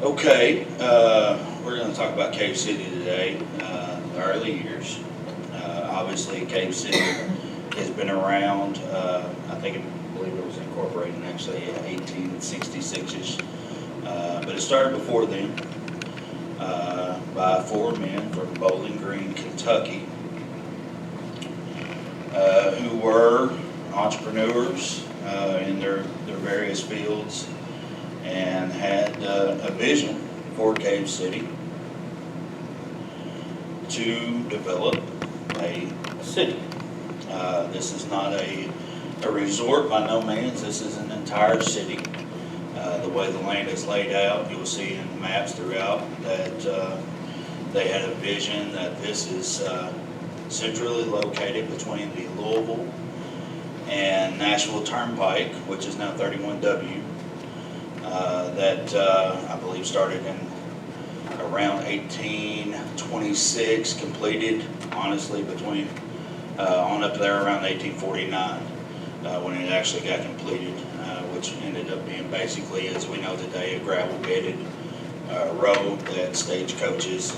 Okay, we're going to talk about Cave City today, the early years. Obviously, Cave City has been around, I believe it was incorporated actually in 1866-ish, but it started before then by 4 men from Bowling Green, Kentucky, who were entrepreneurs in their various fields, and had a vision for Cave City to develop a city. This is not a resort by no means. This is an entire city. The way the land is laid out, you'll see in the maps throughout that they had a vision that this is centrally located between the Louisville and Nashville Turnpike, which is now 31W. That I believe started in around 1826, completed honestly between on up there around 1849 when it actually got completed, which ended up being basically, as we know today, a gravel-bedded road that stagecoaches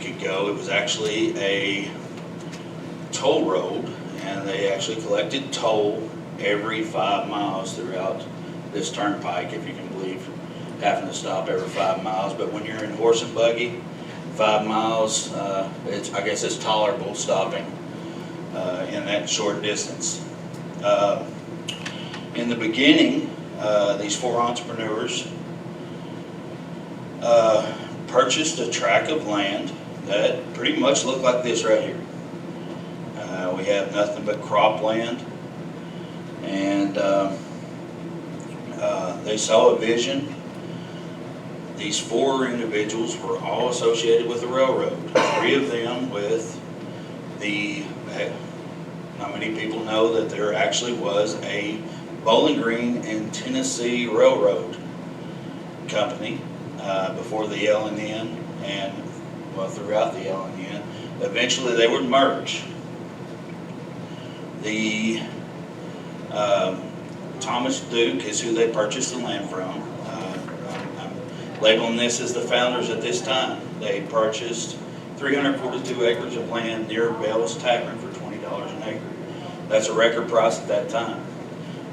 could go. It was actually a toll road, and they actually collected toll every 5 miles throughout this turnpike, if you can believe having to stop every 5 miles. But when you're in horse and buggy, 5 miles, I guess it's tolerable stopping in that short distance. In the beginning, these 4 entrepreneurs purchased a tract of land that pretty much looked like this right here. We have nothing but cropland, and they saw a vision. These 4 individuals were all associated with the railroad. 3 of them with the, not many people know that there actually was a Bowling Green and Tennessee Railroad company before the L&N, and well, throughout the L&N. Eventually they would merge. The Thomas Duke is who they purchased the land from. I'm labeling this as the founders at this time. They purchased 342 acres of land near Bell's Tavern for $20 an acre. That's a record price at that time.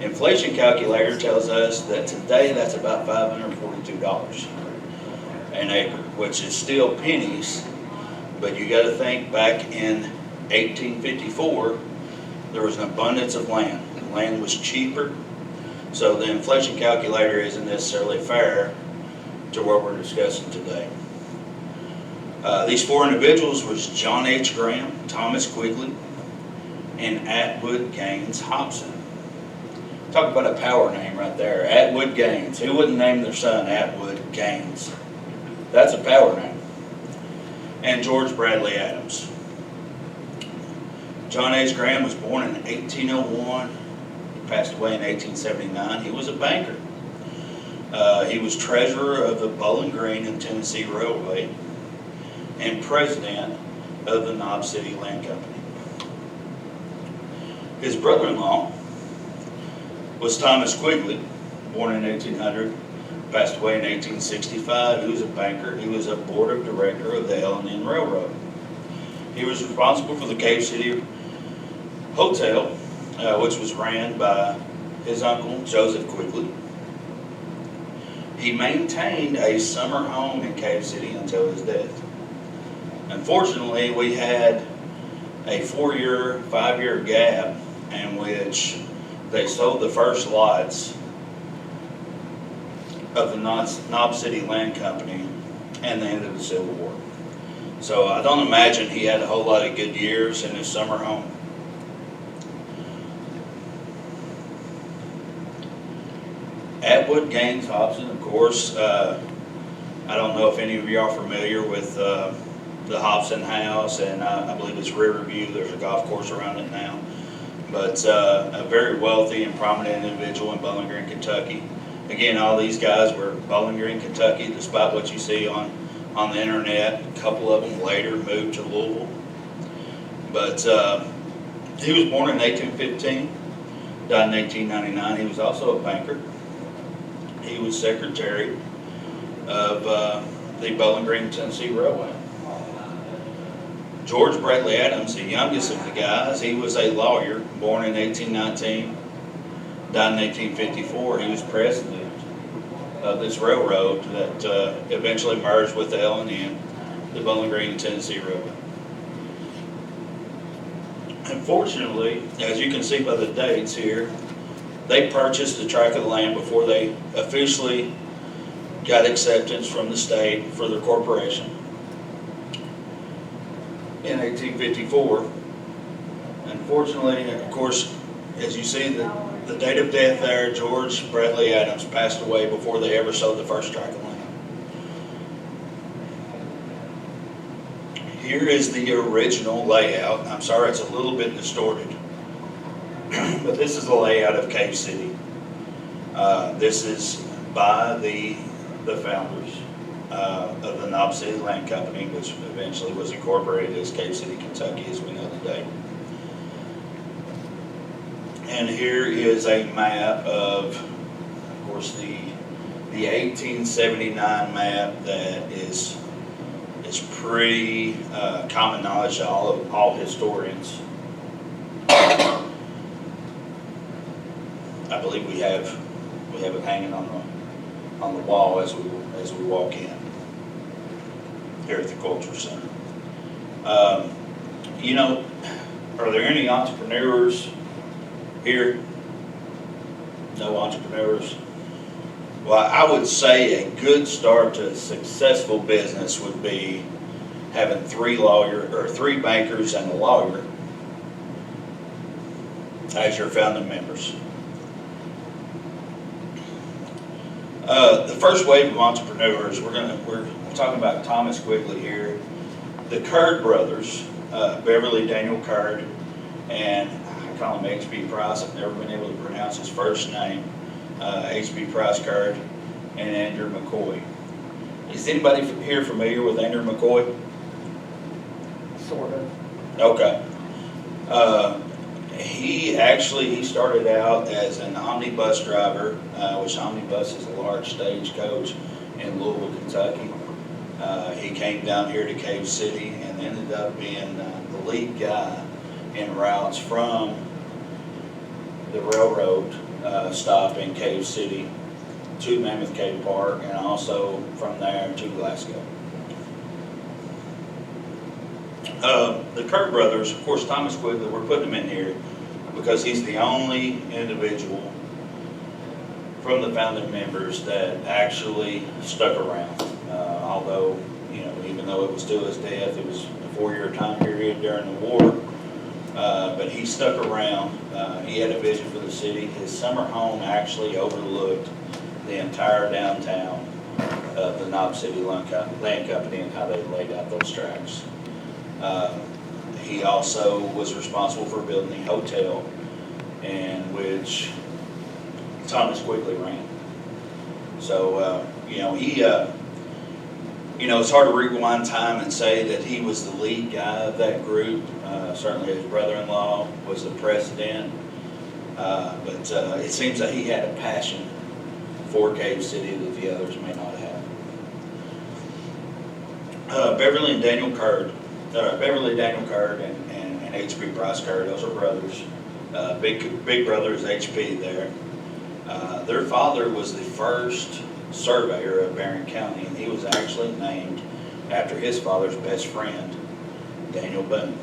Inflation calculator tells us that today that's about $542 an acre, which is still pennies, but you got to think back in 1854, there was an abundance of land. Land was cheaper. So the inflation calculator isn't necessarily fair to what we're discussing today. These 4 individuals was John H. Graham, Thomas Quigley, and Atwood Gaines Hobson. Talk about a power name right there, Atwood Gaines. Who wouldn't name their son Atwood Gaines? That's a power name. And George Bradley Adams. John H. Graham was born in 1801. Passed away in 1879. He was a banker. He was treasurer of the Bowling Green and Tennessee Railway and president of the Knob City Land Company. His brother-in-law was Thomas Quigley, born in 1800, passed away in 1865. He was a banker. He was a board of director of the L&N Railroad. He was responsible for the Cave City Hotel, which was ran by his uncle, Joseph Quigley. He maintained a summer home in Cave City until his death. Unfortunately, we had a 5-year gap in which they sold the first lots of the Knob City Land Company and the end of the Civil War. So I don't imagine he had a whole lot of good years in his summer home. Atwood Gaines Hobson, of course, I don't know if any of you are familiar with the Hobson House, and I believe it's Riverview. There's a golf course around it now. But a very wealthy and prominent individual in Bowling Green, Kentucky. Again, all these guys were Bowling Green, Kentucky, despite what you see on the internet. A couple of them later moved to Louisville. But he was born in 1815, died in 1899. He was also a banker. He was secretary of the Bowling Green, Tennessee Railway. George Bradley Adams, the youngest of the guys, he was a lawyer, born in 1819, died in 1854. He was president of this railroad that eventually merged with the L&N, the Bowling Green, Tennessee Railway. Unfortunately, as you can see by the dates here, they purchased the tract of the land before they officially got acceptance from the state for their corporation in 1854. Unfortunately, of course, as you see the date of death there, George Bradley Adams passed away before they ever sold the first tract of land. Here is the original layout. I'm sorry it's a little bit distorted, but this is the layout of Cave City. This is by the founders of the Knob City Land Company, which eventually was incorporated as Cave City, Kentucky, as we know today. And here is a map of course, the 1879 map that is pretty common knowledge to all historians. I believe we have it hanging on the wall as we walk in here at the Culture Center. You know, are there any entrepreneurs here? No entrepreneurs? Well, I would say a good start to a successful business would be having three bankers and a lawyer as your founding members. The first wave of entrepreneurs, we're talking about Thomas Quigley here, the Curd brothers, Beverly Daniel Curd, and I call him H.B. Price. I've never been able to pronounce his first name. H.B. Price Curd and Andrew McCoy. Is anybody here familiar with Andrew McCoy? Sort of. Okay. He started out as an omnibus driver, which omnibus is a large stagecoach in Louisville, Kentucky. He came down here to Cave City and ended up being the lead guy in routes from the railroad stop in Cave City to Mammoth Cave Park, and also from there to Glasgow. The Curd brothers, of course, Thomas Quigley, we're putting him in here because he's the only individual from the founding members that actually stuck around. Although, even though it was to his death, it was a 4-year time period during the war. But he stuck around. He had a vision for the city. His summer home actually overlooked the entire downtown of the Knob City Land Company and how they laid out those tracks. He also was responsible for building the hotel in which Thomas Quigley ran. So, it's hard to rewind time and say that he was the lead guy of that group. Certainly his brother-in-law was the president. But it seems that he had a passion for Cave City that the others may not have. Beverly Daniel Curd and H.B. Price Curd, those are brothers. Big brother is H.P. there. Their father was the first surveyor of Barren County, and he was actually named after his father's best friend, Daniel Boone.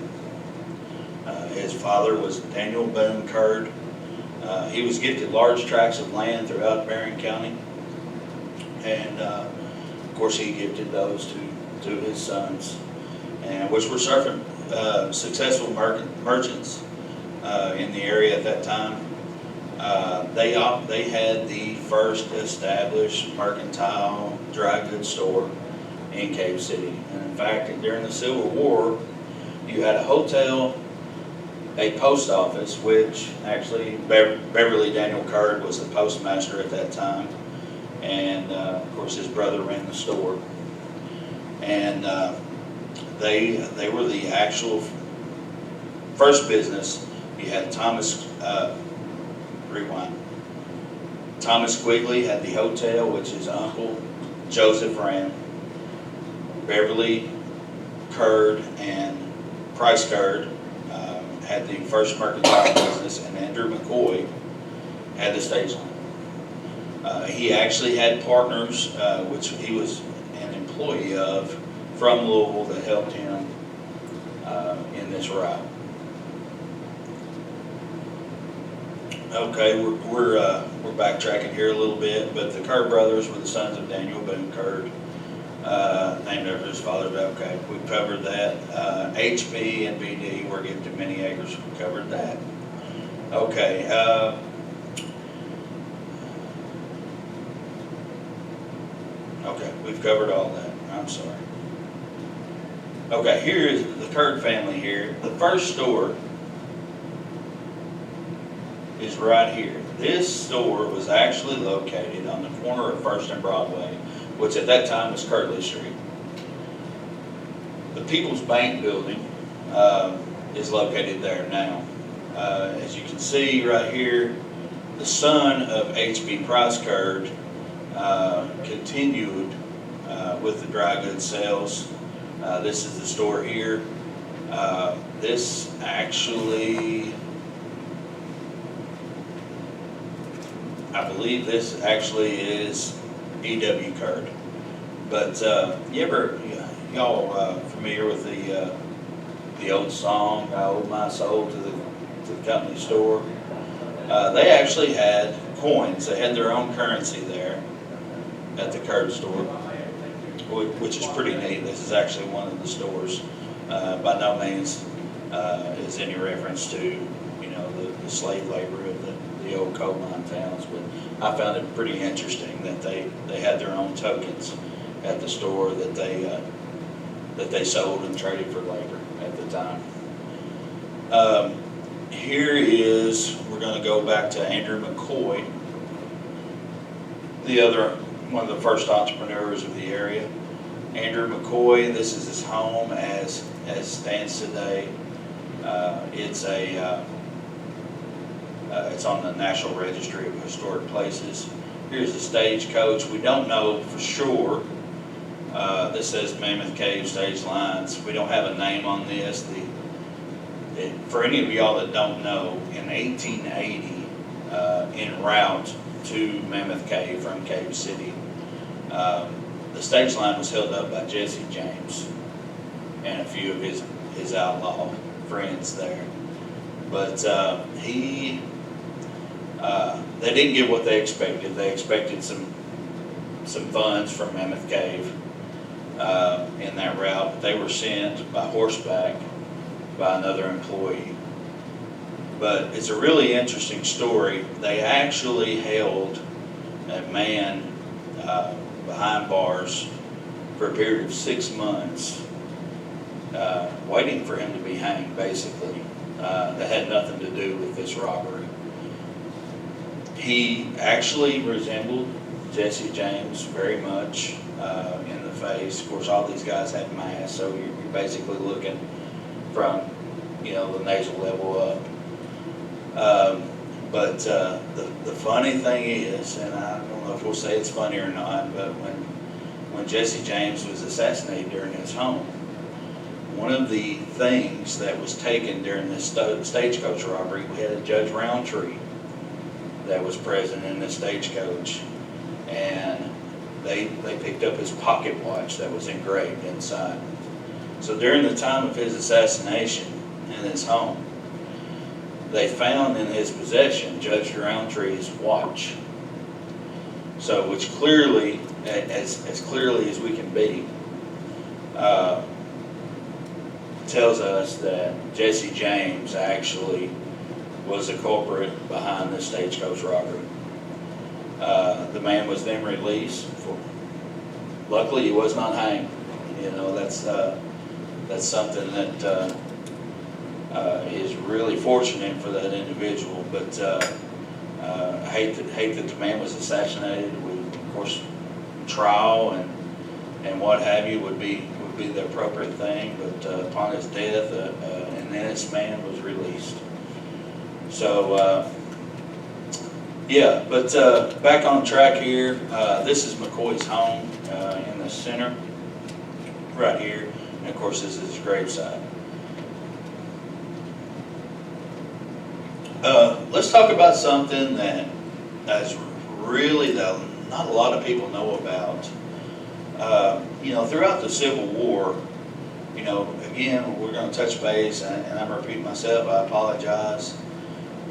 His father was Daniel Boone Curd. He was gifted large tracts of land throughout Barren County, and of course he gifted those to his sons, and which were successful merchants in the area at that time. They had the first established mercantile dry goods store in Cave City. And in fact, during the Civil War, you had a hotel, a post office, which actually Beverly Daniel Curd was the postmaster at that time. And of course his brother ran the store. And they were the actual first business, you had rewind. Thomas Quigley had the hotel, which his uncle Joseph ran. Beverly Curd and Price Curd had the first mercantile business, and Andrew McCoy had the stage line. He actually had partners, which he was an employee of from Louisville, that helped him in this route. Okay, we're backtracking here a little bit, but the Curd brothers were the sons of Daniel Boone Curd, named after his father. Okay, we covered that. HB and BD were gifted many acres. We covered that. Okay. Okay, we've covered all that. I'm sorry. Okay, here is the Curd family here. The first store is right here. This store was actually located on the corner of First and Broadway, which at that time was Kirtley Street. The People's Bank building is located there now. As you can see right here, the son of H.B. Price Curd continued with the dry goods sales. This is the store here. This actually, I believe this actually is E.W. Curd. But y'all familiar with the old song, "I Owe My Soul to the Company Store"? They actually had coins. They had their own currency there at the Curd store, which is pretty neat. This is actually one of the stores. By no means is any reference to, the slave labor of the old coal mine towns, but I found it pretty interesting that they had their own tokens at the store that they sold and traded for labor at the time. We're going to go back to Andrew McCoy, one of the first entrepreneurs of the area. Andrew McCoy, this is his home as stands today. It's on the National Registry of Historic Places. Here's the stagecoach. We don't know for sure. This says Mammoth Cave Stage Lines. We don't have a name on this. For any of y'all that don't know, in 1880, en route to Mammoth Cave from Cave City, the stage line was held up by Jesse James and a few of his outlaw friends there. But they didn't get what they expected. They expected some funds from Mammoth Cave in that route, but they were sent by horseback by another employee. But it's a really interesting story. They actually held a man behind bars for a period of 6 months, waiting for him to be hanged, basically. That had nothing to do with this robbery. He actually resembled Jesse James very much in the face. Of course, all these guys had masks, so you're basically looking from, the nasal level up. But the funny thing is, and I don't know if we'll say it's funny or not, but when Jesse James was assassinated during his home, one of the things that was taken during this stagecoach robbery, we had a Judge Roundtree that was present in the stagecoach, and they picked up his pocket watch that was engraved inside. So during the time of his assassination in his home, they found in his possession Judge Roundtree's watch. So, which clearly, as clearly as we can be, tells us that Jesse James actually was the culprit behind the stagecoach robbery. The man was then released. Luckily, he was not hanged. That's something that is really fortunate for that individual. But I hate that the man was assassinated. Of course, trial and what have you would be would be the appropriate thing, but upon his death, an innocent man was released. So, yeah, but back on track here. This is McCoy's home in the center, right here, and of course this is his gravesite. Let's talk about something that is really not a lot of people know about. Throughout the Civil War, again, we're going to touch base, and I'm repeating myself, I apologize,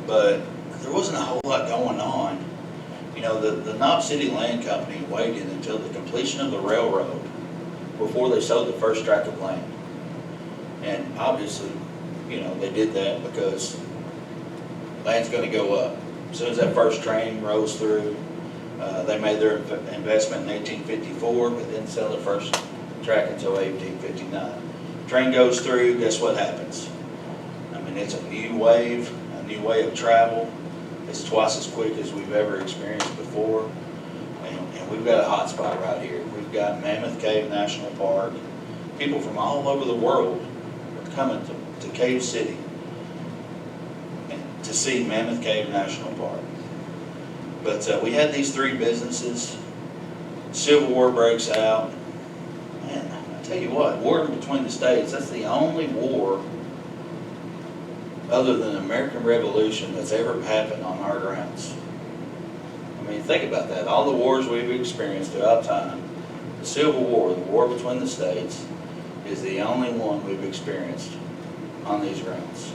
but there wasn't a whole lot going on. The Knob City Land Company waited until the completion of the railroad before they sold the first tract of land. And obviously, they did that because land's going to go up. As soon as that first train rolls through, they made their investment in 1854, but didn't sell their first tract until 1859. Train goes through, guess what happens? I mean, it's a new wave, a new way of travel. It's twice as quick as we've ever experienced before. And we've got a hot spot right here. We've got Mammoth Cave National Park. People from all over the world are coming to Cave City to see Mammoth Cave National Park. But we had these three businesses. Civil War breaks out. Man, I tell you what, war between the states, that's the only war other than the American Revolution that's ever happened on our grounds. I mean, think about that. All the wars we've experienced throughout time, the Civil War, the war between the states, is the only one we've experienced on these grounds.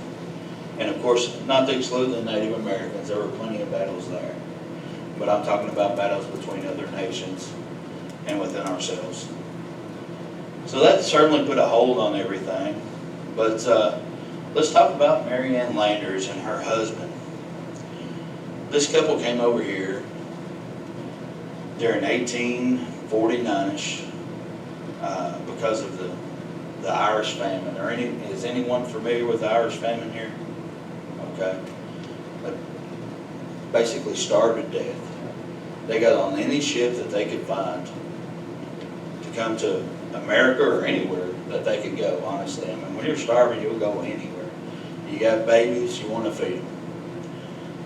And of course, not to exclude the Native Americans, there were plenty of battles there. But I'm talking about battles between other nations and within ourselves. So that certainly put a hold on everything. But let's talk about Mary Ann Landers and her husband. This couple came over here during 1849-ish because of the Irish famine. Is anyone familiar with the Irish famine here? Okay. Basically starved to death. They got on any ship that they could find to come to America or anywhere that they could go, honestly. I mean, when you're starving, you'll go anywhere. You got babies, you want to feed them.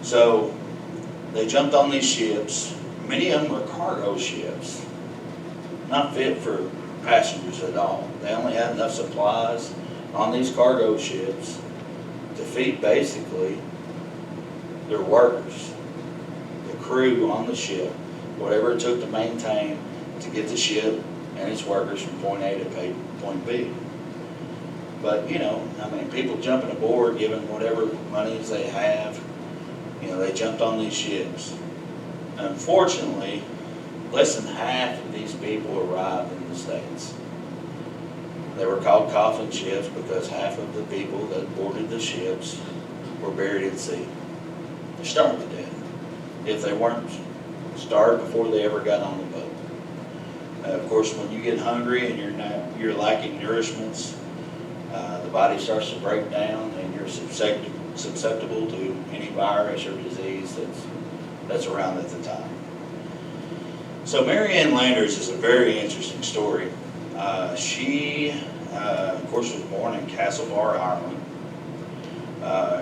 So they jumped on these ships. Many of them were cargo ships, not fit for passengers at all. They only had enough supplies on these cargo ships to feed basically their workers, the crew on the ship, whatever it took to maintain, to get the ship and its workers from point A to point B. But, people jumping aboard, giving whatever monies they have, they jumped on these ships. Unfortunately, less than half of these people arrived in the States. They were called coffin ships because half of the people that boarded the ships were buried at sea. They starved to death. If they weren't starved before they ever got on the boat. Of course, when you get hungry and you're lacking nourishments, the body starts to break down and you're susceptible to any virus or disease that's around at the time. So Mary Ann Landers is a very interesting story. She, of course, was born in Castlebar, Ireland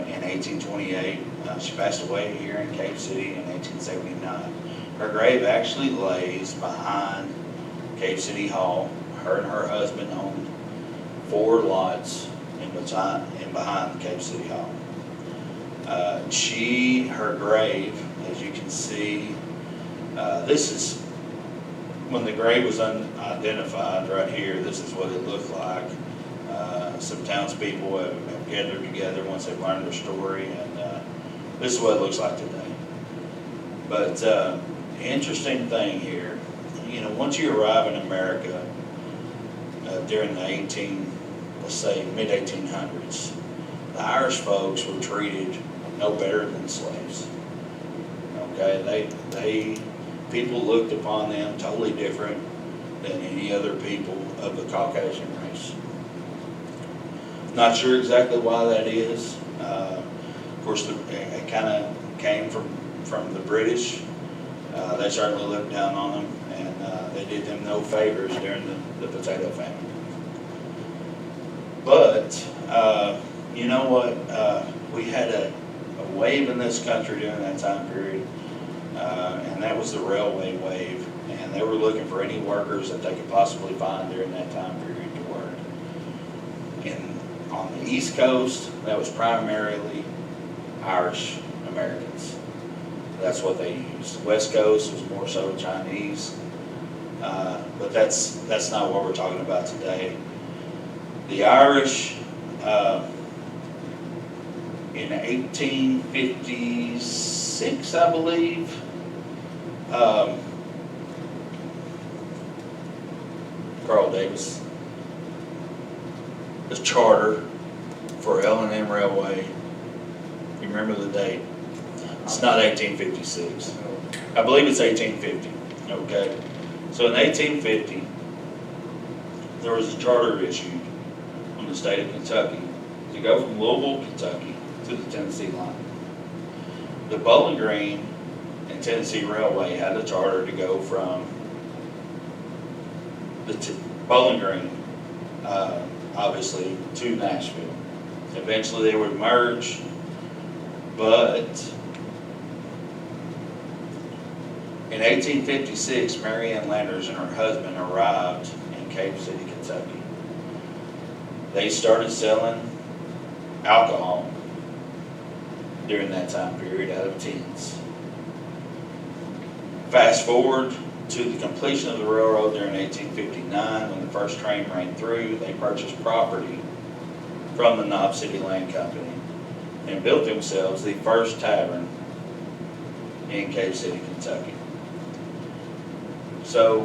in 1828. She passed away here in Cave City in 1879. Her grave actually lays behind Cave City Hall. Her and her husband owned 4 lots in behind Cave City Hall. Her grave, as you can see, this is when the grave was unidentified right here. This is what it looked like. Some townspeople have gathered together once they've learned their story, and this is what it looks like today. But interesting thing here, once you arrive in America during the mid-1800s, the Irish folks were treated no better than slaves. Okay, people looked upon them totally different than any other people of the Caucasian race. Not sure exactly why that is. Of course, it kind of came from the British. They certainly looked down on them, and they did them no favors during the potato famine. But, you know what, we had a wave in this country during that time period, and that was the railway wave. And they were looking for any workers that they could possibly find during that time period to work. And on the East Coast, that was primarily Irish Americans. That's what they used. West Coast was more so Chinese. But that's not what we're talking about today. The Irish, in 1856, I believe, Carl Davis, the charter for L&M Railway. You remember the date? It's not 1856. I believe it's 1850, okay? So in 1850, there was a charter issued from the state of Kentucky to go from Louisville, Kentucky to the Tennessee line. The Bowling Green and Tennessee Railway had a charter to go from the Bowling Green, obviously, to Nashville. Eventually they would merge, but in 1856, Mary Ann Landers and her husband arrived in Cave City, Kentucky. They started selling alcohol during that time period out of tins. Fast forward to the completion of the railroad during 1859, when the first train ran through, they purchased property from the Knob City Land Company and built themselves the first tavern in Cave City, Kentucky. So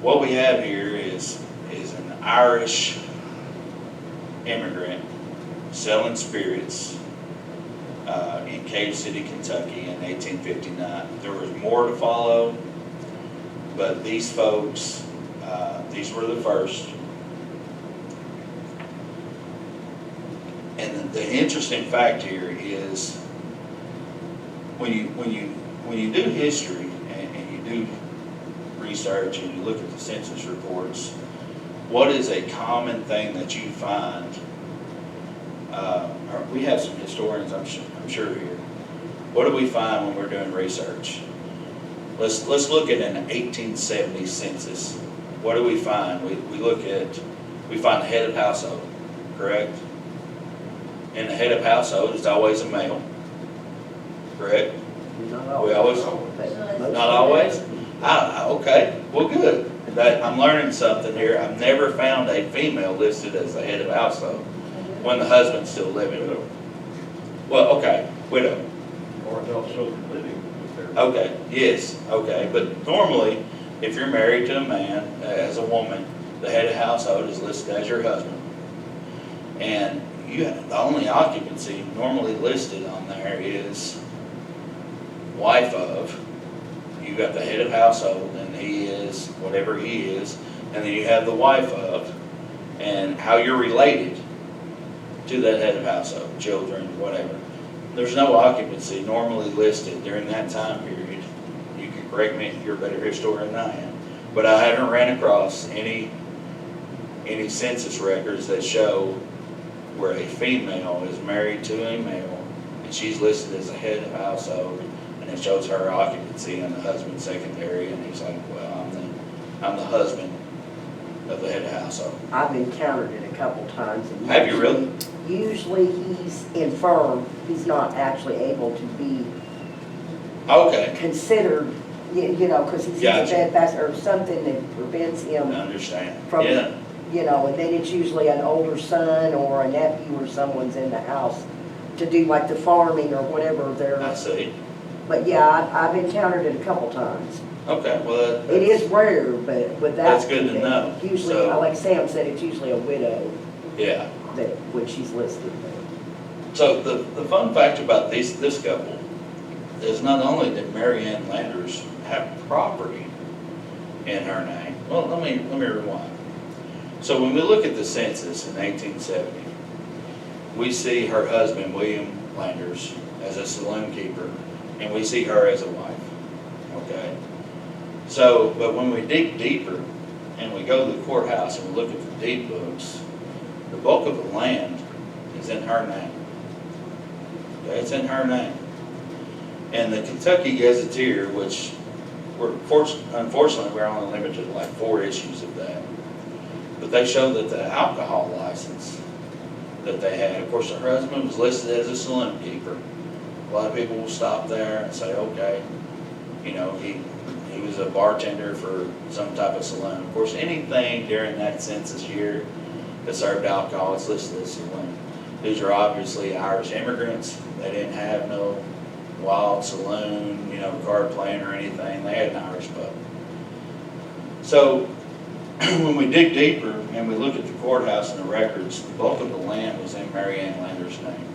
what we have here is an Irish immigrant selling spirits in Cave City, Kentucky in 1859. There was more to follow, but these folks, these were the first. And the interesting fact here is when you do history and you do research and you look at the census reports, what is a common thing that you find? We have some historians, I'm sure here. What do we find when we're doing research? Let's look at an 1870 census. What do we find? We find the head of household, correct? And the head of household is always a male, correct? Not We always, not always? Okay, well, good. I'm learning something here. I've never found a female listed as the head of household when the husband's still living. Well, okay, widow. Or adult children living with their. Okay, yes, okay, but normally, if you're married to a man, as a woman, the head of household is listed as your husband. And the only occupancy normally listed on there is wife of. You got the head of household, and he is whatever he is, and then you have the wife of, and how you're related to that head of household, children, whatever. There's no occupancy normally listed during that time period. You can correct me, you're a better historian than I am, but I haven't ran across any census records that show where a female is married to a male, and she's listed as a head of household, and it shows her occupancy and the husband secondary, and he's like, well, I'm the husband of the head of household. I've encountered it a couple times. And Have you really? Usually he's infirm, he's not actually able to be Okay, considered, you know, because he's Gotcha. a bedfast or something that prevents I him understand. from, Yeah, you know, and then it's usually an older son or a nephew or someone's in the house to do like the farming or whatever I they're, see. but yeah, I've encountered it a couple times. Okay, well, It is rare, but with that. That's good to know. Usually, So- like Sam said, it's usually a widow yeah. that, when she's listed. So the fun fact about this couple is not only did Mary Ann Landers have property in her name. Well, let me rewind. So when we look at the census in 1870, we see her husband, William Landers, as a saloon keeper, and we see her as a wife, okay? So, but when we dig deeper and we go to the courthouse and we look at the deed books, the bulk of the land is in her name. Okay, it's in her name. And the Kentucky Gazetteer, which unfortunately, we're only limited to like 4 issues of that. But they show that the alcohol license that they had, of course, her husband was listed as a saloon keeper. A lot of people will stop there and say, okay, you know, he was a bartender for some type of saloon. Of course, anything during that census year that served alcohol is listed as saloon. These are obviously Irish immigrants. They didn't have no wild saloon, you know, card playing or anything. They had an Irish pub. So when we dig deeper and we look at the courthouse and the records, the bulk of the land was in Mary Ann Lander's name.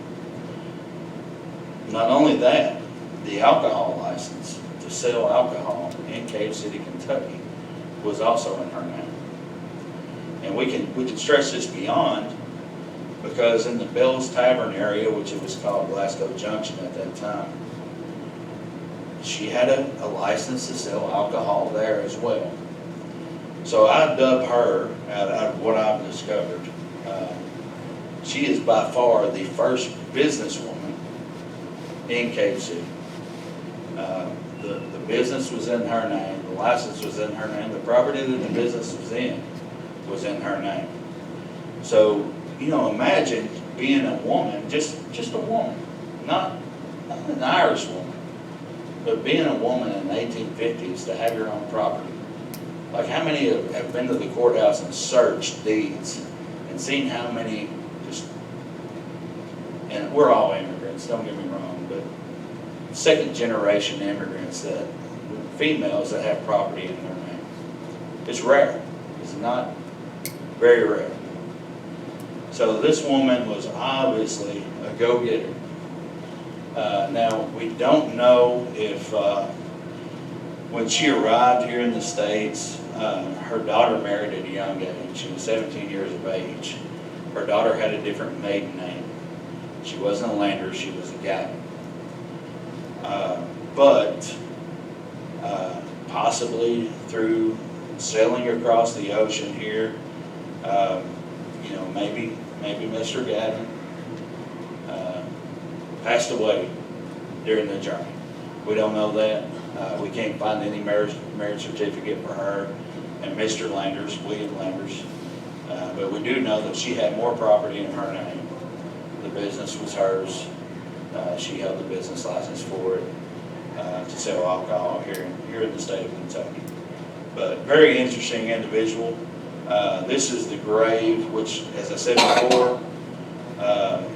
Not only that, the alcohol license to sell alcohol in Cave City, Kentucky was also in her name. And we can stretch this beyond, because in the Bell's Tavern area, which it was called Glasgow Junction at that time, she had a license to sell alcohol there as well. So I dub her, out of what I've discovered, she is by far the first businesswoman in Cave City. The business was in her name, the license was in her name, the property that the business was in her name. So, you know, imagine being a woman, just a woman, not an Irish woman, but being a woman in the 1850s to have your own property. Like, how many have been to the courthouse and searched deeds and seen how many and we're all immigrants, don't get me wrong, but second generation immigrants, that females that have property in their name. It's rare. It's not very rare. So this woman was obviously a go-getter. Now, we don't know if when she arrived here in the States, her daughter married at a young age. She was 17 years of age. Her daughter had a different maiden name. She wasn't a Lander, she was a Gavin. But possibly through sailing across the ocean here, you know, maybe Mr. Gavin passed away during the journey. We don't know that. We can't find any marriage certificate for her and Mr. Landers, William Landers. But we do know that she had more property in her name. The business was hers. She held the business license for it to sell alcohol here in the state of Kentucky. But very interesting individual. This is the grave, which, as I said before,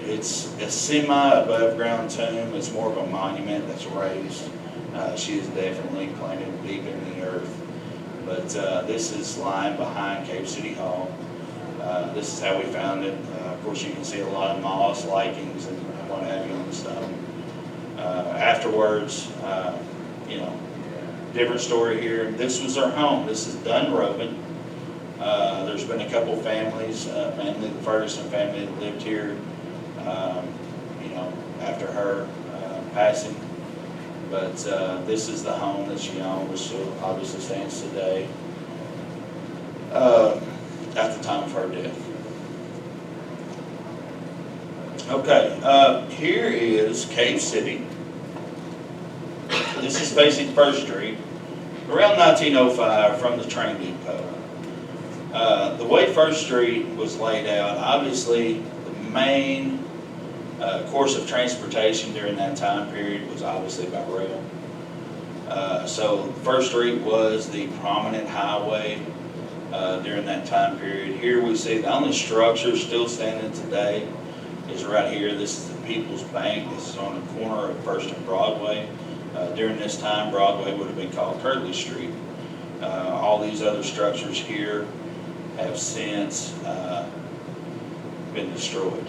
it's a semi-above ground tomb. It's more of a monument that's raised. She is definitely planted deep in the earth. But this is lying behind Cave City Hall. This is how we found it. Of course, you can see a lot of moss, lichens, and what have you on the stone. Afterwards, you know, different story here. This was her home. This is Dunrobin. There's been a couple families, mainly the Ferguson family, that lived here, you know, after her passing. But this is the home that she owned, which still obviously stands today, at the time of her death. Okay, here is Cave City. This is facing First Street, around 1905 from the train depot. The way First Street was laid out, obviously the main course of transportation during that time period was obviously by rail. So First Street was the prominent highway during that time period. Here we see the only structure still standing today is right here. This is the People's Bank. This is on the corner of First and Broadway. During this time, Broadway would have been called Kirtley Street. All these other structures here have since been destroyed.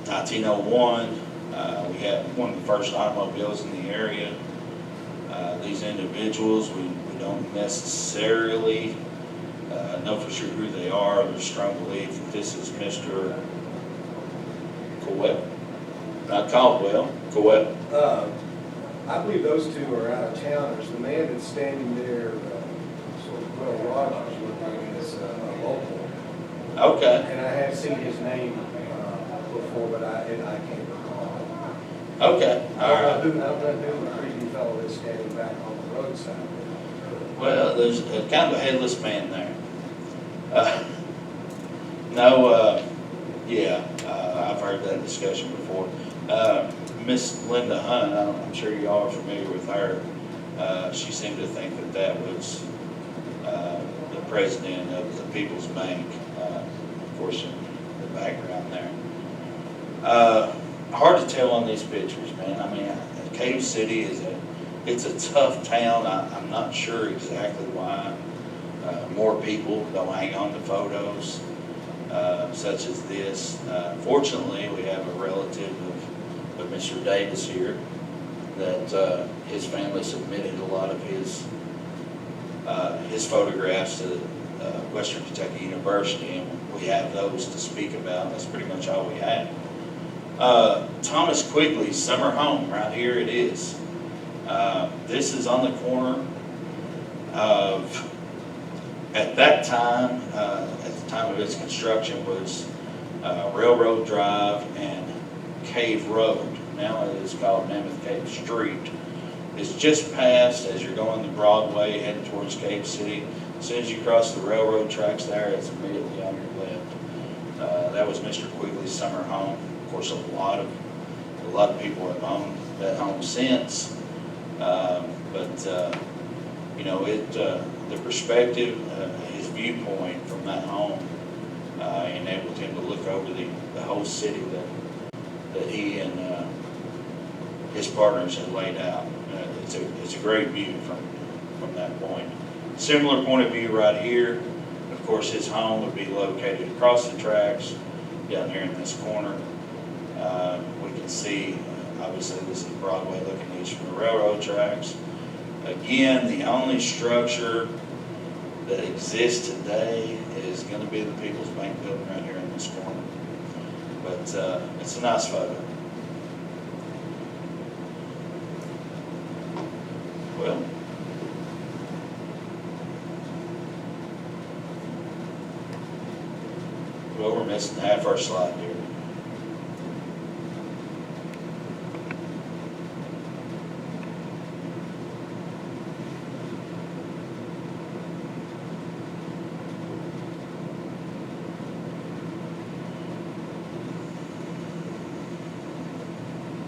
1901, we had one of the first automobiles in the area. These individuals, we don't necessarily know for sure who they are. There's strong belief that this is Mr. Cowell. Not Caldwell, Cowell. I believe those two are out of towners. The man that's standing there, sort of Will Rogers looking, Okay, And I have seen his name before, but I can't recall. okay, I all don't right. know who the creepy fellow is standing back on the roadside. Well, there's kind of a headless man there. No, yeah, I've heard that discussion before. Miss Linda Hunt, I'm sure you all are familiar with her. She seemed to think that that was the president of the People's Bank, of course, in the background there. Hard to tell on these pictures, man. I mean, Cave City it's a tough town. I'm not sure exactly why more people don't hang on to photos such as this. Fortunately, we have a relative of Mr. Davis here that his family submitted a lot of his photographs to Western Kentucky University, and we have those to speak about. That's pretty much all we have. Thomas Quigley's summer home, right here it is. This is on the corner of, at that time, at the time of its construction, was Railroad Drive and Cave Road. Now it is called Mammoth Cave Street. It's just past, as you're going to Broadway, heading towards Cave City. As soon as you cross the railroad tracks there, it's immediately on your left. That was Mr. Quigley's summer home. Of course, a lot of people have owned that home since. But you know, the perspective, his viewpoint from that home enabled him to look over the whole city that he and his partners had laid out. It's a great view from that point. Similar point of view right here. Of course, his home would be located across the tracks down here in this corner. We can see, obviously, this is Broadway looking east from the railroad tracks. Again, the only structure that exists today is going to be the People's Bank building right here in this corner. But it's a nice photo. Well, we're missing half our slide here.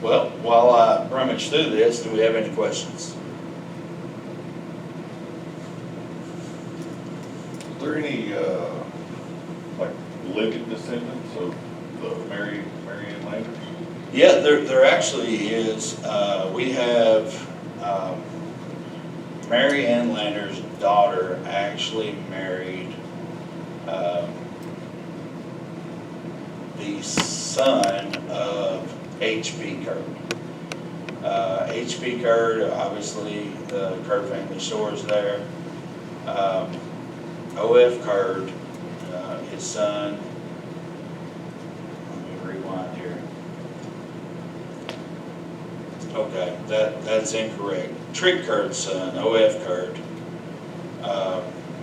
Well, while I rummage through this, do we have any questions? Is there any, like, living descendants of the Mary Ann Landers? Yeah, there actually is. We have Mary Ann Lander's daughter actually married the son of H.P. Curd. H.P. Curd, obviously, the Curd family store is there. O.F. Curd, his son, let me rewind here. Okay, that's incorrect. Trick Curd's son, O.F. Curd,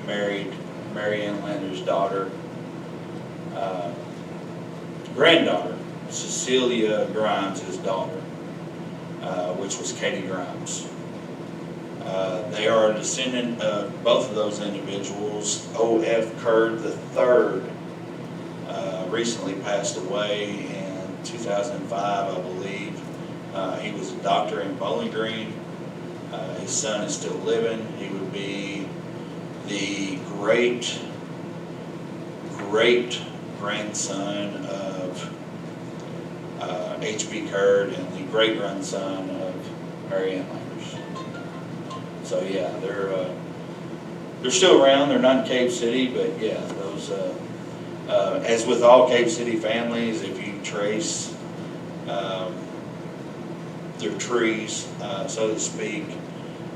married Mary Ann Lander's daughter, granddaughter, Cecilia Grimes' daughter, which was Katie Grimes. They are a descendant of both of those individuals. O.F. Curd III recently passed away in 2005, I believe. He was a doctor in Bowling Green. His son is still living. He would be the great grandson of H.P. Curd and the great grandson of Mary Ann Landers. So yeah, they're still around. They're not in Cave City, but yeah, those as with all Cave City families, if you trace their trees, so to speak,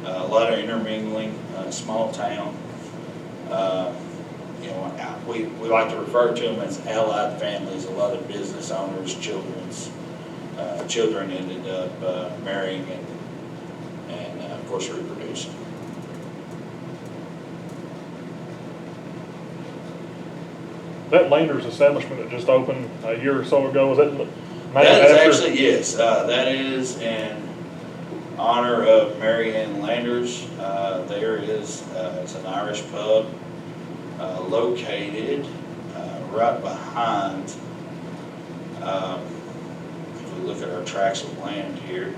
a lot of intermingling, small town. You know, we like to refer to them as allied families. A lot of business owners, children ended up marrying and of course reproducing. That Landers establishment that just opened a year or so ago, was that named That is after? actually, yes, that is in honor of Mary Ann Landers. There is, it's an Irish pub located right behind, if we look at our tracts of land here,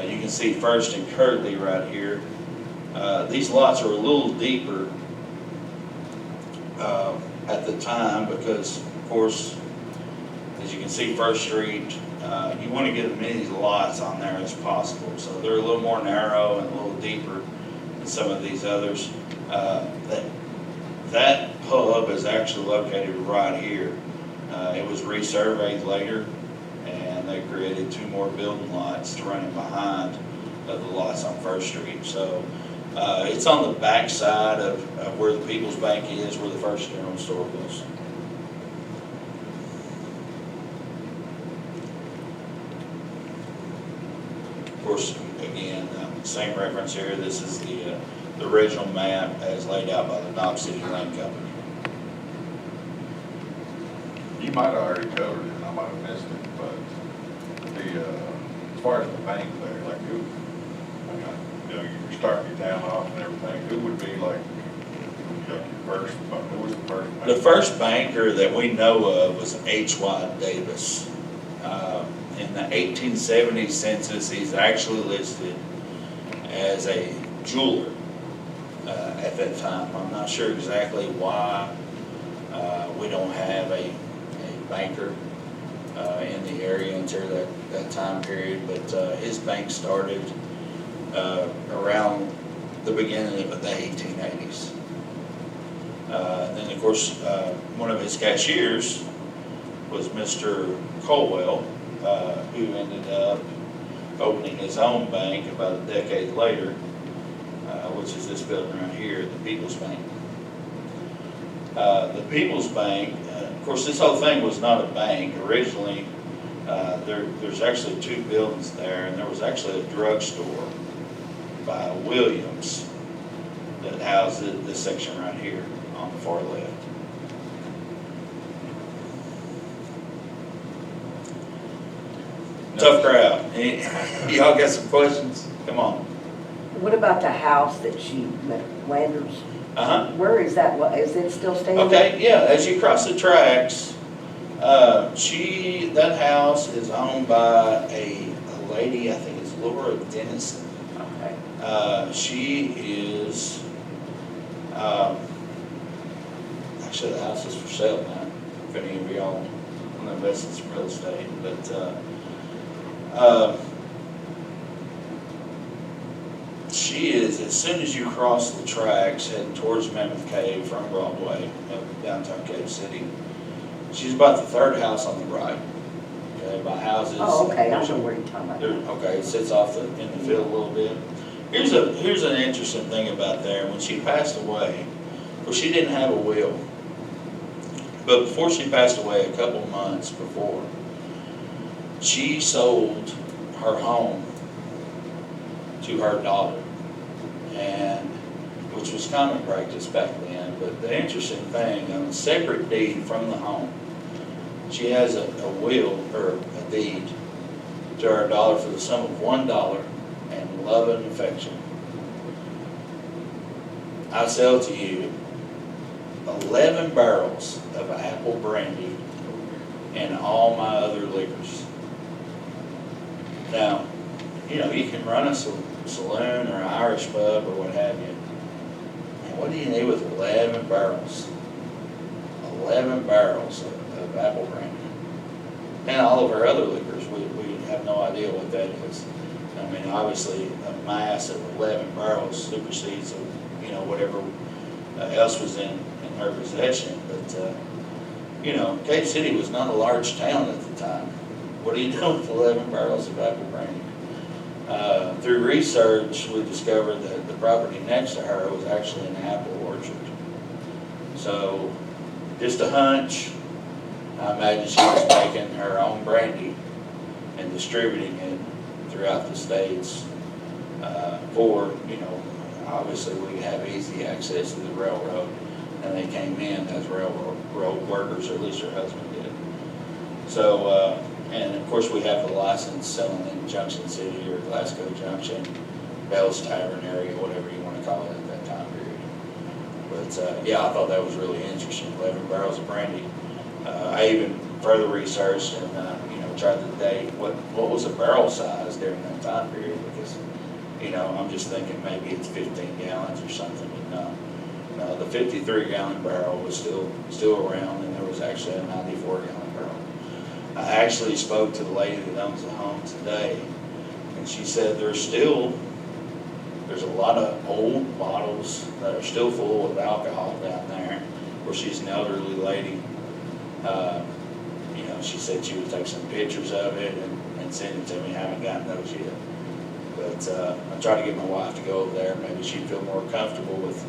you can see First and Curtley right here. These lots are a little deeper at the time because, of course, as you can see First Street, you want to get as many lots on there as possible. So they're a little more narrow and a little deeper than some of these others. That pub is actually located right here. It was resurveyed later, and they created 2 more building lots to run in behind of the lots on First Street. So it's on the back side of where the People's Bank is, where the First General Store was. Of course, again, same reference here. This is the original map as laid out by the Knob City Land Company. You might have already covered it, and I might have missed it, but the, as far as the bank there, like who, you know, you're starting your town off and everything, who would be like your first, who was the first bank? The first banker that we know of was H.Y. Davis. In the 1870 census, he's actually listed as a jeweler at that time. I'm not sure exactly why we don't have a banker in the area until that time period, but his bank started around the beginning of the 1880s. Then, of course, one of his cashiers was Mr. Colwell, who ended up opening his own bank about a decade later, which is this building right here, the People's Bank. The People's Bank, of course, this whole thing was not a bank. Originally, there's actually 2 buildings there, and there was actually a drugstore by Williams that housed this section right here on the far left. Tough crowd. Y'all got some questions? Come on. What about the house that she, Landers? Uh-huh. Where is that? Is it still standing? Okay, yeah, as you cross the tracks, that house is owned by a lady, I think it's Laura Dennison. Okay. She is, actually the house is for sale now, if any of y'all want to invest in some real estate, but, she is, as soon as you cross the tracks heading towards Mammoth Cave from Broadway, downtown Cave City, she's about the 3rd house on the right. Okay, by houses. Oh, okay, I know where you're talking about. Okay, it sits off in the field a little bit. Here's an interesting thing about there. When she passed away, well, she didn't have a will, but before she passed away, a couple months before, she sold her home to her daughter, and which was common practice back then. But the interesting thing, on a separate deed from the home, she has a will or a deed to her daughter for the sum of $1 and love and affection. I sell to you 11 barrels of apple brandy and all my other liquors. Now, you know, you can run a saloon or an Irish pub or what have you. And what do you need with 11 barrels? 11 barrels of apple brandy. And all of our other liquors, we have no idea what that is. I mean, obviously, a mass of 11 barrels supersedes, you know, whatever else was in her possession. But, you know, Cave City was not a large town at the time. What are you doing with 11 barrels of apple brandy? Through research, we discovered that the property next to her was actually an apple orchard. So, just a hunch, I imagine she was making her own brandy and distributing it throughout the states for, you know, obviously we have easy access to the railroad. and they came in as railroad workers, or at least her husband did. So, and of course, we have the license selling in Junction City or Glasgow Junction, Bell's Tavern area, whatever you want to call it at that time period. But, yeah, I thought that was really interesting, 11 barrels of brandy. I even further researched and, tried to date what was a barrel size during that time period, because, I'm just thinking maybe it's 15 gallons or something, but no, the 53-gallon barrel was still around, and there was actually a 94-gallon barrel. I actually spoke to the lady that owns the home today, and she said there's a lot of old bottles that are still full of alcohol down there, where she's an elderly lady. She said she would take some pictures of it and send it to me. I haven't gotten those yet. But I tried to get my wife to go over there. Maybe she'd feel more comfortable with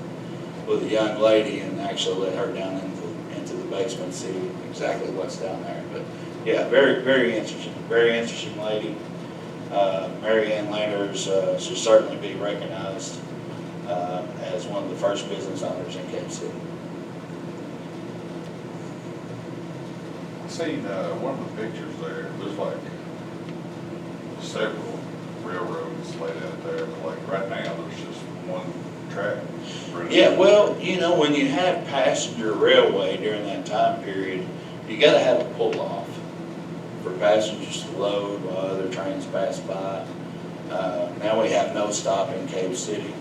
a young lady and actually let her down into the basement and see exactly what's down there. But yeah, very, very interesting lady. Mary Ann Landers should certainly be recognized as one of the first business owners in Cape City. Seen one of the pictures there, there's like several railroads laid out there, but like right now, there's just one track. Yeah, well, when you have passenger railway during that time period, you gotta have a pull-off for passengers to load while other trains pass by. Now we have no stop in Cave City.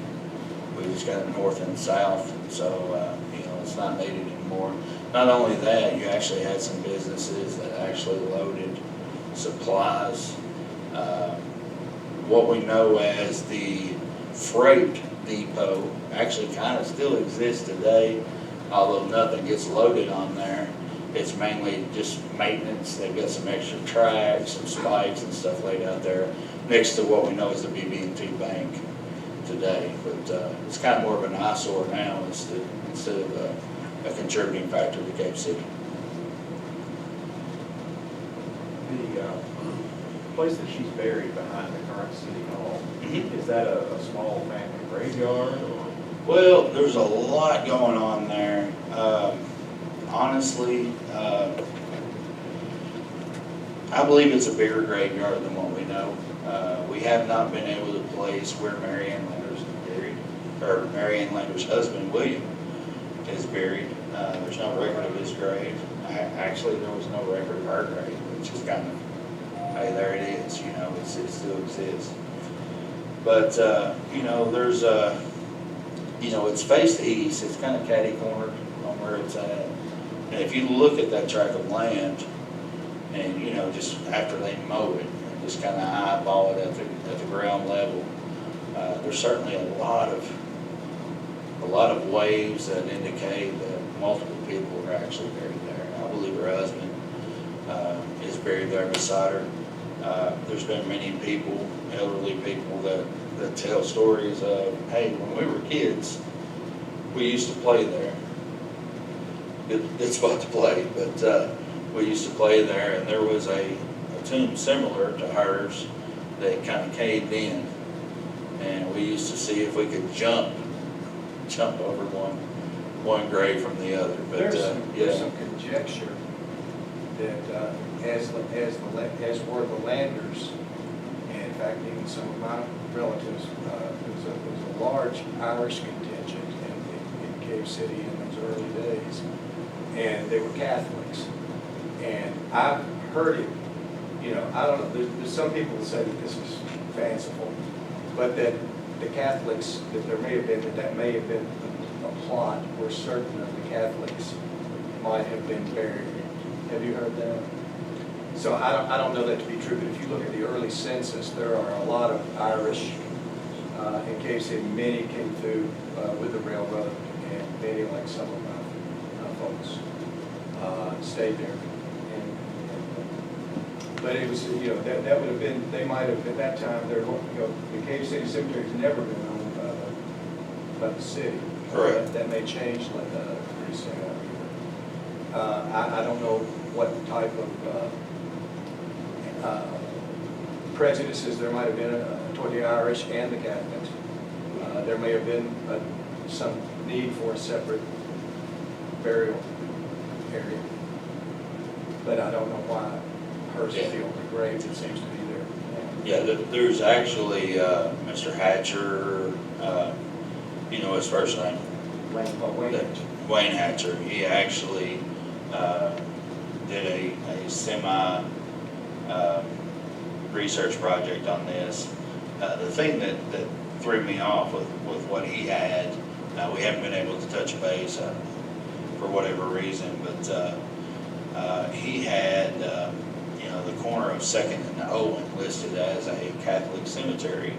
We just got north and south, so, it's not needed anymore. Not only that, you actually had some businesses that actually loaded supplies. What we know as the freight depot actually kind of still exists today, although nothing gets loaded on there. It's mainly just maintenance. They've got some extra tracks, some spikes and stuff laid out there next to what we know as the BB&T Bank today. But it's kind of more of an eyesore now instead of a contributing factor to Cape City. The place that she's buried behind the current city hall, Mhm. is that a small family graveyard or? Well, there's a lot going on there. Honestly, I believe it's a bigger graveyard than what we know. We have not been able to place where Mary Ann Landers is buried, or Mary Ann Landers' husband, William, is buried. There's no record of his grave. Actually, there was no record of her grave, which is kind of, hey, there it is, it still exists. But, there's it's faced east, it's kind of catty-cornered on where it's at. And if you look at that tract of land, and, just after they mow it, and just kind of eyeball it at the ground level, there's certainly a lot of waves that indicate that multiple people are actually buried there. I believe her husband is buried there beside her. There's been many people, elderly people, that tell stories of, hey, when we were kids, we used to play there. Good spot to play, but we used to play there, and there was a tomb similar to hers that kind of caved in, and we used to see if we could jump over one grave from the other. But There's some conjecture that as were the Landers, and in fact, even some of my relatives, there was a large Irish contingent in Cave City in those early days, and they were Catholics. And I've heard it, I don't know, there's some people that say that this is fanciful, but that the Catholics, that may have been a plot where certain of the Catholics might have been buried. Have you heard that? So I don't know that to be true, but if you look at the early census, there are a lot of Irish in Cave City. Many came through with the railroad, and many, like some of my folks, stayed there. But it was, that would have been, they might have, at that time, the Cave City Cemetery has never been owned by the city. Correct. That may change pretty soon after. I don't know what type of prejudices there might have been toward the Irish and the Catholics. There may have been some need for a separate burial area. But I don't know why hers is the only grave that seems to be there. Yeah, there's actually, Mr. Hatcher, you know his first name? Wayne Hatcher. He actually, did a semi, research project on this. The thing that threw me off with what he had, we haven't been able to touch base, for whatever reason, but, he had, you know, the corner of Second and Owen listed as a Catholic cemetery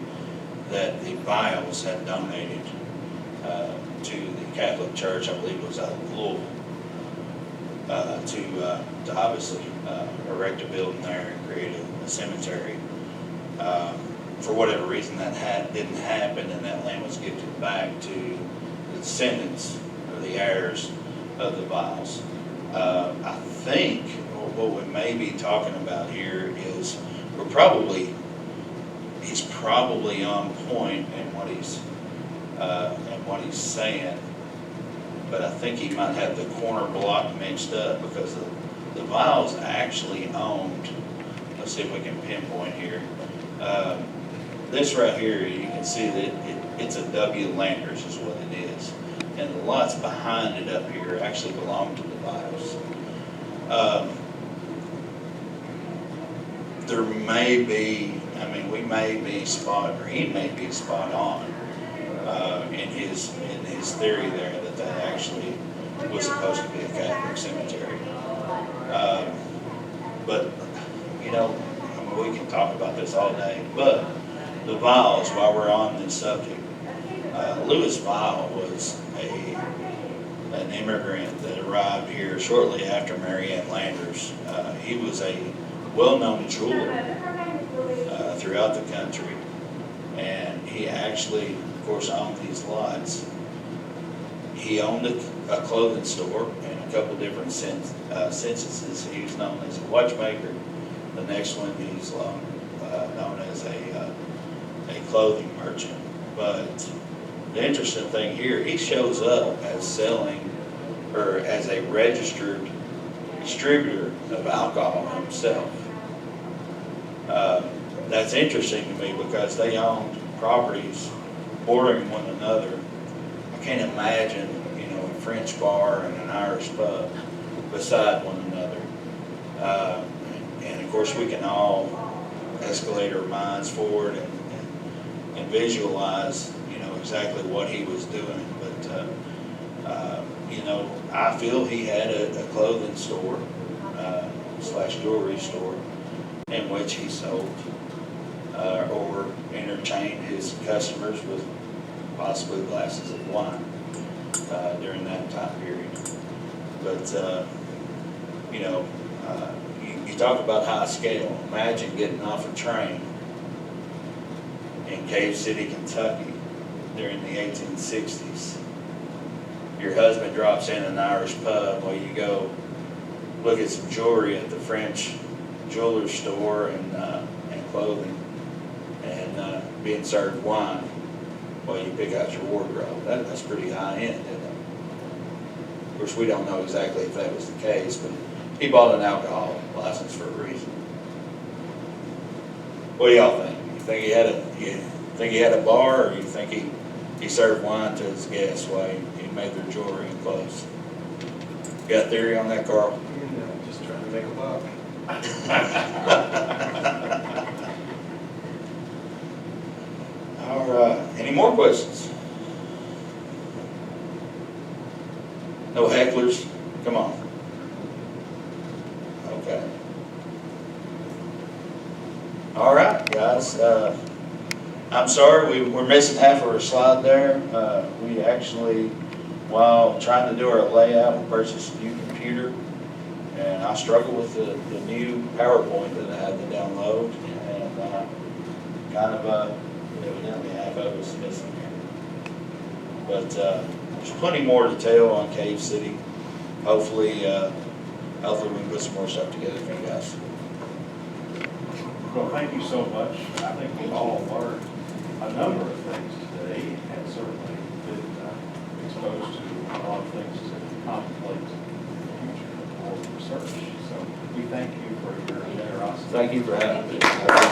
that the Biles had donated to the Catholic Church, I believe it was out of Louisville, to obviously erect a building there and create a cemetery. For whatever reason, that didn't happen, and that land was gifted back to the descendants or the heirs of the Biles. I think what we may be talking about here is he's probably on point in what he's saying, but I think he might have the corner block mixed up because the Biles actually owned, let's see if we can pinpoint here. This right here, you can see that it's a W. Landers is what it is. And the lots behind it up here actually belong to the Biles. There may be, we may be he may be spot on in his theory there that actually was supposed to be a Catholic cemetery. But, you know, we can talk about this all day, but the Biles, while we're on this subject, Louis Bile was an immigrant that arrived here shortly after Mary Ann Landers. He was a well-known jeweler throughout the country, and he actually, of course, owned these lots. He owned a clothing store in a couple different censuses. He was known as a watchmaker. The next one, he's known as a clothing merchant. But the interesting thing here, he shows up as selling, or as a registered distributor of alcohol himself. That's interesting to me because they owned properties bordering one another. I can't imagine, you know, a French bar and an Irish pub beside one another. And of course, we can all escalate our minds forward and visualize, you know, exactly what he was doing. But, you know, I feel he had a clothing store / jewelry store in which he sold or entertained his customers with possibly glasses of wine during that time period. But, you know, you talk about high scale. Imagine getting off a train in Cave City, Kentucky during the 1860s. Your husband drops in an Irish pub while you go look at some jewelry at the French jeweler's store and clothing, and being served wine while you pick out your wardrobe. That's pretty high end, isn't it? Of course, we don't know exactly if that was the case, but he bought an alcohol license for a reason. What do y'all think? You think he had a bar, or you think he served wine to his guests while he made their jewelry and clothes? Got a theory on that, Carl? You know, just trying to make a buck. All right. Any more questions? No hecklers? Come on. Okay. All right, guys. I'm sorry we're missing half of our slide there. We actually, while trying to do our layout, we purchased a new computer, and I struggled with the new PowerPoint that I had to download, and kind of evidently half of it was missing here. But there's plenty more to tell on Cave City. Hopefully we can put some more stuff together for you guys. Well, thank you so much. I think we all learned a number of things today, and certainly been exposed to a lot of things to contemplate thank you for your generosity. Thank you for having me.